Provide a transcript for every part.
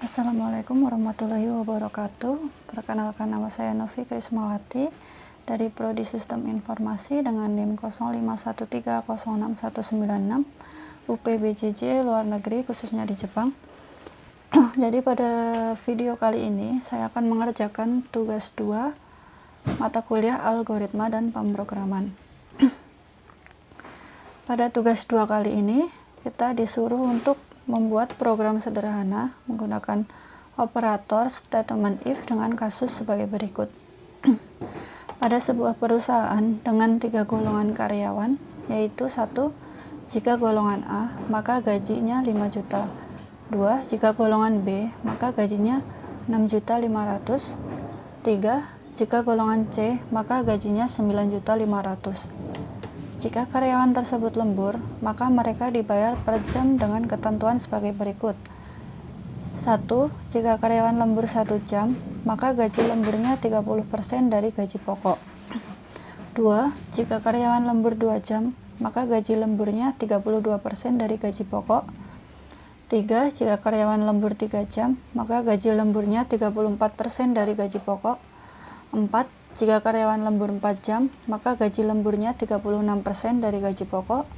Assalamualaikum warahmatullahi wabarakatuh. Perkenalkan, nama saya Novi Krismawati dari Prodi Sistem Informasi dengan NIM 0513061196 UPBJJ luar negeri, khususnya di Jepang. Jadi pada video kali ini saya akan mengerjakan tugas 2 mata kuliah algoritma dan pemrograman. Pada tugas 2 kali ini kita disuruh untuk membuat program sederhana menggunakan operator statement if dengan kasus sebagai berikut. Pada sebuah perusahaan dengan 3 golongan karyawan, yaitu 1. Jika golongan A, maka gajinya 5 juta. 2. Jika golongan B, maka gajinya 6.500.000. 3. Jika golongan C, maka gajinya 9.500.000. Jika karyawan tersebut lembur, maka mereka dibayar per jam dengan ketentuan sebagai berikut. 1. Jika karyawan lembur 1 jam, maka gaji lemburnya 30% dari gaji pokok. 2. Jika karyawan lembur 2 jam, maka gaji lemburnya 32% dari gaji pokok. 3. Jika karyawan lembur 3 jam, maka gaji lemburnya 34% dari gaji pokok. 4. Jika karyawan lembur 4 jam, maka gaji lemburnya 36% dari gaji pokok.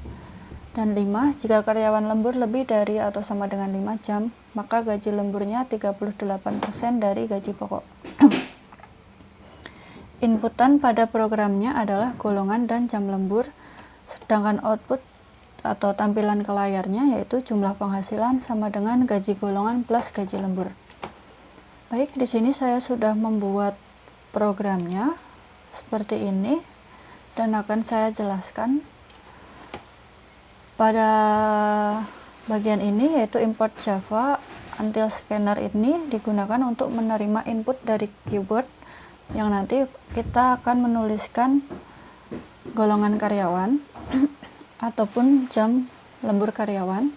Dan 5. Jika karyawan lembur lebih dari atau sama dengan 5 jam, maka gaji lemburnya 38% dari gaji pokok. Inputan pada programnya adalah golongan dan jam lembur, sedangkan output atau tampilan ke layarnya yaitu jumlah penghasilan sama dengan gaji golongan plus gaji lembur. Baik, di sini saya sudah membuat programnya seperti ini dan akan saya jelaskan. Pada bagian ini yaitu import Java until scanner ini digunakan untuk menerima input dari keyboard yang nanti kita akan menuliskan golongan karyawan ataupun jam lembur karyawan.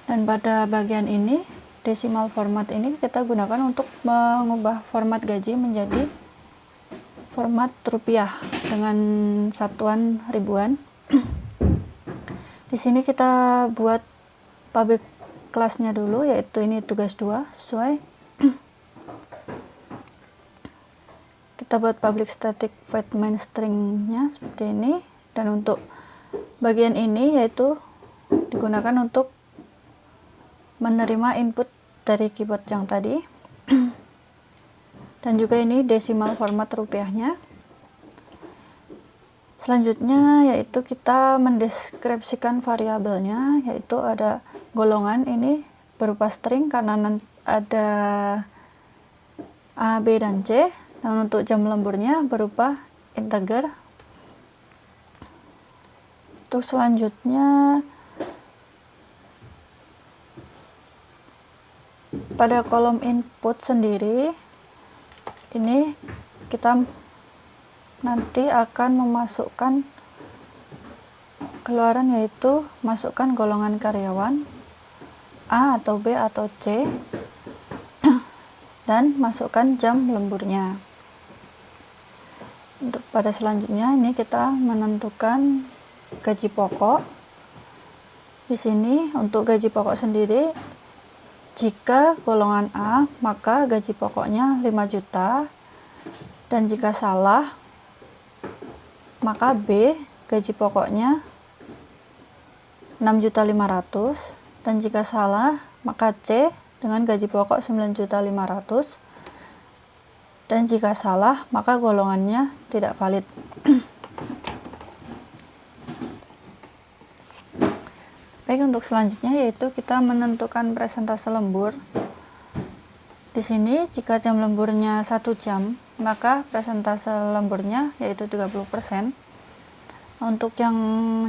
Dan pada bagian ini decimal format ini kita gunakan untuk mengubah format gaji menjadi format rupiah dengan satuan ribuan. Di sini kita buat public kelasnya dulu, yaitu ini tugas 2 sesuai. Kita buat public static void main string-nya seperti ini, dan untuk bagian ini yaitu digunakan untuk menerima input dari keyboard yang tadi. Dan juga ini decimal format rupiahnya. Selanjutnya yaitu kita mendeskripsikan variabelnya, yaitu ada golongan ini berupa string karena ada A, B, dan C. Dan untuk jam lemburnya berupa integer. Untuk selanjutnya pada kolom input sendiri ini kita nanti akan memasukkan keluaran, yaitu masukkan golongan karyawan A atau B atau C dan masukkan jam lemburnya. Untuk pada selanjutnya ini kita menentukan gaji pokok. Di sini untuk gaji pokok sendiri, jika golongan A, maka gaji pokoknya 5 juta, dan jika salah, maka B, gaji pokoknya 6.500.000, dan jika salah, maka C dengan gaji pokok 9.500.000, dan jika salah, maka golongannya tidak valid. Baik, untuk selanjutnya yaitu kita menentukan presentase lembur. Di sini jika jam lemburnya 1 jam, maka presentase lemburnya yaitu 30%. Untuk yang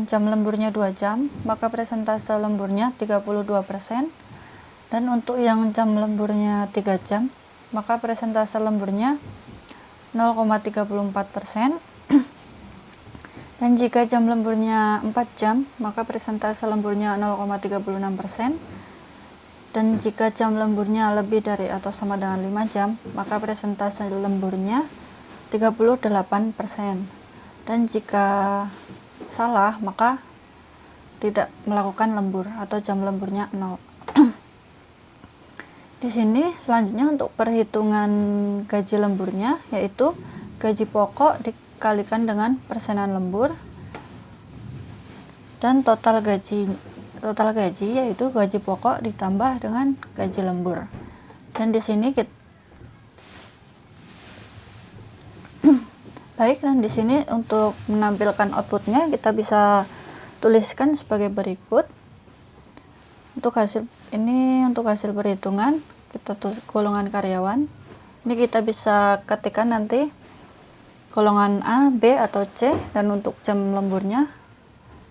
jam lemburnya 2 jam, maka presentase lemburnya 32%. Dan untuk yang jam lemburnya 3 jam, maka presentase lemburnya 0,34%. Dan jika jam lemburnya 4 jam, maka presentase lemburnya 0,36%. Dan jika jam lemburnya lebih dari atau sama dengan 5 jam, maka presentase lemburnya 38%. Dan jika salah, maka tidak melakukan lembur atau jam lemburnya 0. Di sini selanjutnya untuk perhitungan gaji lemburnya, yaitu gaji pokok dikalikan dengan persenan lembur dan total gaji yaitu gaji pokok ditambah dengan gaji lembur. Dan di sini dan di sini untuk menampilkan outputnya kita bisa tuliskan sebagai berikut. Untuk hasil perhitungan kita tulis golongan karyawan. Ini kita bisa ketikkan nanti golongan A, B, atau C, dan untuk jam lemburnya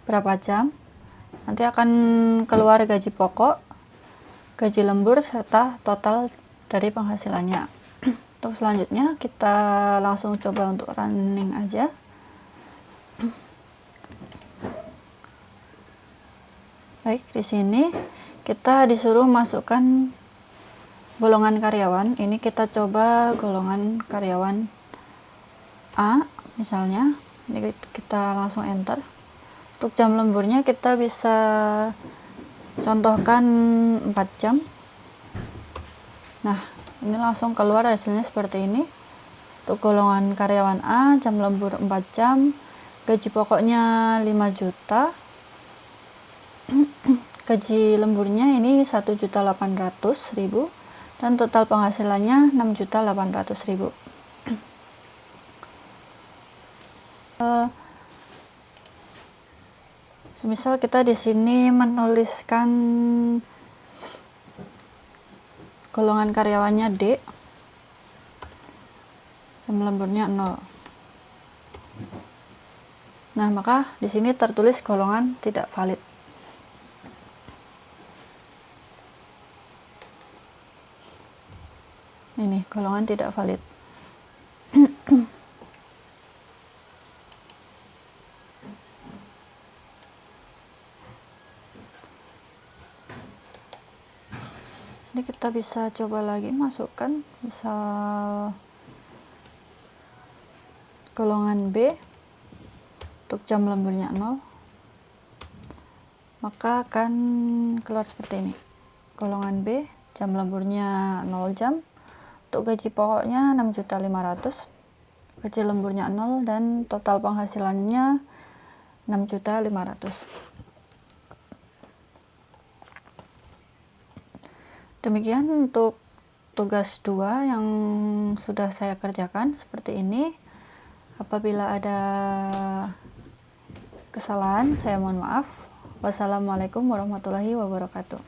berapa jam. Nanti akan keluar gaji pokok, gaji lembur, serta total dari penghasilannya. Untuk selanjutnya kita langsung coba untuk running aja. Baik, di sini kita disuruh masukkan golongan karyawan. Ini kita coba golongan karyawan A misalnya. Ini kita langsung enter. Untuk jam lemburnya kita bisa contohkan 4 jam. Nah, ini langsung keluar hasilnya seperti ini. Untuk golongan karyawan A, jam lembur 4 jam, gaji pokoknya 5 juta. Gaji lemburnya ini 1.800.000 dan total penghasilannya 6.800.000. Semisal kita di sini menuliskan golongan karyawannya D, jam lemburnya 0. Nah, maka di sini tertulis golongan tidak valid. Ini golongan tidak valid. Ini kita bisa coba lagi masukkan misal golongan B untuk jam lemburnya 0, maka akan keluar seperti ini. Golongan B, jam lemburnya 0 jam, untuk gaji pokoknya 6.500.000, gaji lemburnya 0, dan total penghasilannya 6.500.000. Demikian untuk tugas 2 yang sudah saya kerjakan seperti ini. Apabila ada kesalahan, saya mohon maaf. Wassalamualaikum warahmatullahi wabarakatuh.